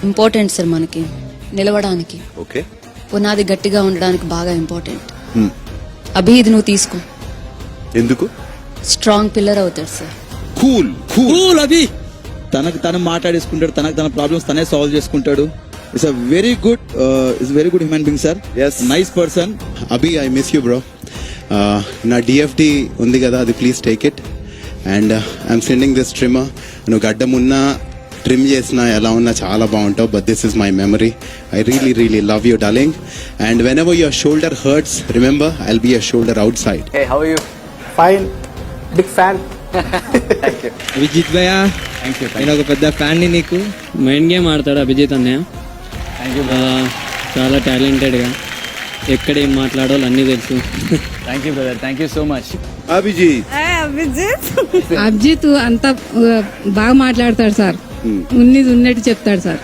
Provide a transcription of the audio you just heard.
Important sir మనకి నిలవడానికి, okay. పునాది గట్టిగా ఉండడానికి బాగా ఇంపార్టెంట్. అభి ఇది నువ్వు తీసుకో, ఎందుకు? స్ట్రాంగ్ పిల్లర్ అవుతాడు sir. Cool cool. Cool Abhi తనకు తను మాట్లాడేసుకుంటాడు, తనకు తన ప్రాబ్లమ్స్ తనే సాల్వ్ చేసుకుంటాడు. It's a very good human being sir. Yes. Nice person. Abhi I miss you bro. నా డిఎఫ్డి ఉంది కదా, అది please take it. And I'm sending this trimmer. నువ్వు గడ్డం ఉన్నా ట్రిమ్ చేసినా ఎలా ఉన్నా చాలా బాగుంటావు. But this is my memory. I really love you darling. And when ever your shoulder hurts, remember I will be your shoulder outside. Hey, how are you? Fine, big fan. Thank you. Abhijit భయ్యా, నేను ఒక పెద్ద fan ని నీకు. Mind game ఆడతాడు అభిజిత్ అన్నయ్య. Thank you. చాలా talented గా, ఎక్కడ ఏం మాట్లాడాలో అన్ని తెలుసు. Thank you, brother. Thank you so much. Abhijit. Abhijit అంతా బాగా మాట్లాడతాడు సార్, ఉన్నది ఉన్నట్టు చెప్తాడు సార్.